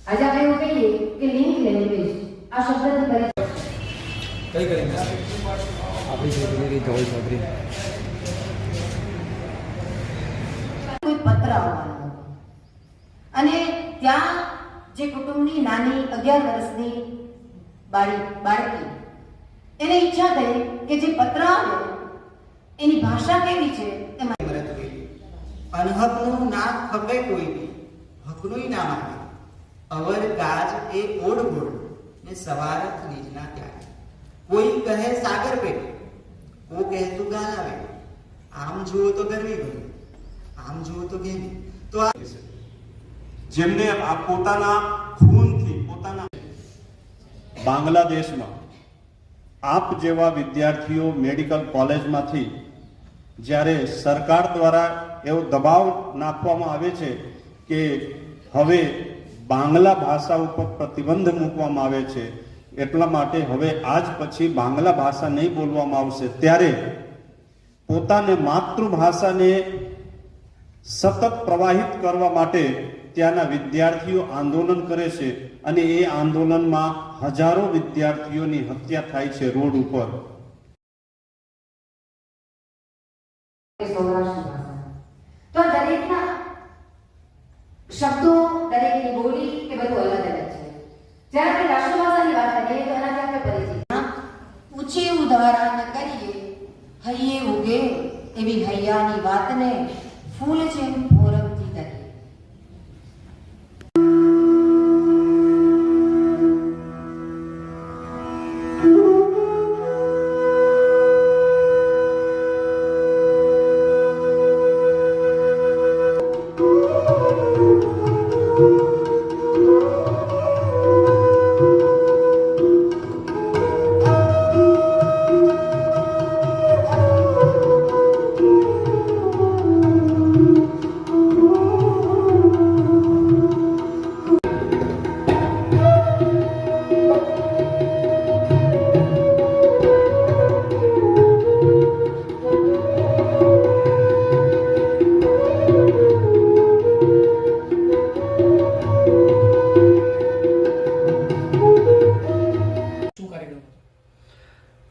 આજે આપણે એવું કહીએ કે લિંક લેંગ્વેજ આ શબ્દથી પરિચય કઈ કરીને આપણી છોકરી ધોળ છોકરી કોઈ પત્ર આવવાનો હતો અને ત્યાં જે કુટુંબની નાની 11 વર્ષની બાળકી એને ઈચ્છા થઈ કે જે પત્ર આવ્યો એની ભાષા કેવી છે એમાં અનહકનું ના ખપે કોઈ બી હકનું ના માને અવર ગાજ એ ઓડ ગોળ ને સવારથ નીજના ત્યાં કોઈ કહે સાગર પેટે કો કહે તું ગાલા પેટે આમ જુઓ તો ગરવી ગયું આમ જુઓ તો ઘેરી તો આ જેમને આ પોતાના ખૂનથી પોતાના બાંગ્લાદેશમાં આપ જેવા વિદ્યાર્થીઓ મેડિકલ કોલેજમાંથી જ્યારે સરકાર દ્વારા એવો દબાવ નાખવામાં આવે છે કે હવે બાંગ્લા ભાષા ઉપર પ્રતિબંધ મૂકવામાં આવે છે, એટલા માટે હવે આજ પછી બાંગ્લા ભાષા નહીં બોલવામાં આવશે, ત્યારે પોતાને માતૃભાષાને સતત પ્રવાહિત કરવા માટે ત્યાંના વિદ્યાર્થીઓ આંદોલન કરે છે અને એ આંદોલનમાં હજારો વિદ્યાર્થીઓની હત્યા થાય છે રોડ ઉપર. તો દરેકના શબ્દો, દરેકની બોલી કે બધું અલગ અલગ છે. જ્યારે આપણે રાષ્ટ્રભાષાની વાત કરીએ તો એનાથી આપણે પરિચિત ઊંચે ઉદાહરણ કરીએ હૈયે ઉગે એવી હૈયાની વાતને ફૂલ જેમ ફોરમથી કરીએ.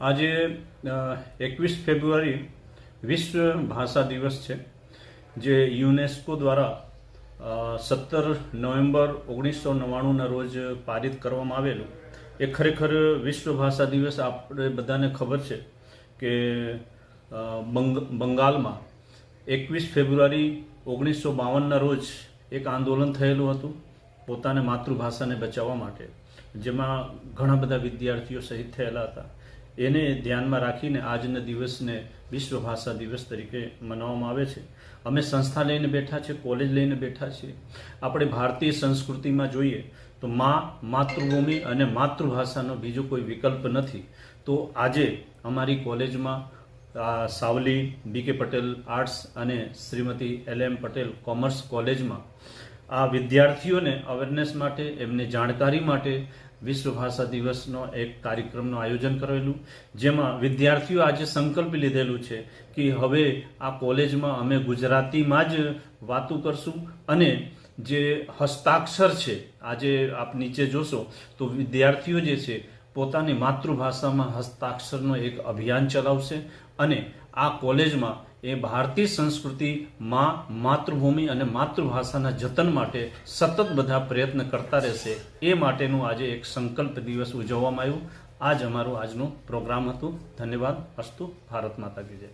આજે 21 ફેબ્રુઆરી વિશ્વ ભાષા દિવસ છે, જે યુનેસ્કો દ્વારા 17 નવેમ્બર 1999ના રોજ પારિત કરવામાં આવેલું. એ ખરેખર વિશ્વ ભાષા દિવસ આપણે બધાને ખબર છે કે બંગાળમાં 21 ફેબ્રુઆરી 1952ના રોજ એક આંદોલન થયેલું હતું પોતાને માતૃભાષાને બચાવવા માટે, જેમાં ઘણા બધા વિદ્યાર્થીઓ શહીદ થયેલા હતા. એને ધ્યાનમાં રાખીને આજના દિવસને વિશ્વ ભાષા દિવસ તરીકે મનાવવામાં આવે છે. અમે સંસ્થા લઈને બેઠા છે, કોલેજ લઈને બેઠા છીએ. આપણે ભારતીય સંસ્કૃતિમાં જોઈએ તો માતૃભૂમિ અને માતૃભાષાનો બીજો કોઈ વિકલ્પ નથી. તો આજે અમારી કોલેજમાં સાવલી BK પટેલ આર્ટ્સ અને શ્રીમતી LM પટેલ કોમર્સ કોલેજમાં આ વિદ્યાર્થીઓને અવેરનેસ માટે, એમને જાણકારી માટે વિશ્વ ભાષા દિવસનો એક કાર્યક્રમનું આયોજન કરેલું, જેમાં વિદ્યાર્થીઓ આજે સંકલ્પ લીધેલું છે કે હવે આ કોલેજમાં અમે ગુજરાતીમાં જ વાતો કરશું અને જે હસ્તાક્ષર છે, આજે આપ નીચે જોશો તો વિદ્યાર્થીઓ જે છે પોતાની માતૃભાષામાં હસ્તાક્ષરનો એક અભિયાન ચલાવશે અને આ કોલેજમાં એ ભારતીય સંસ્કૃતિમાં માતૃભૂમિ અને માતૃભાષાના જતન માટે સતત બધા પ્રયત્ન કરતા રહેશે. એ માટેનું આજે એક સંકલ્પ દિવસ ઉજવવામાં આવ્યું. આ જ અમારું આજનું પ્રોગ્રામ હતું. ધન્યવાદ. અસ્તુ. ભારત માતા કી જય.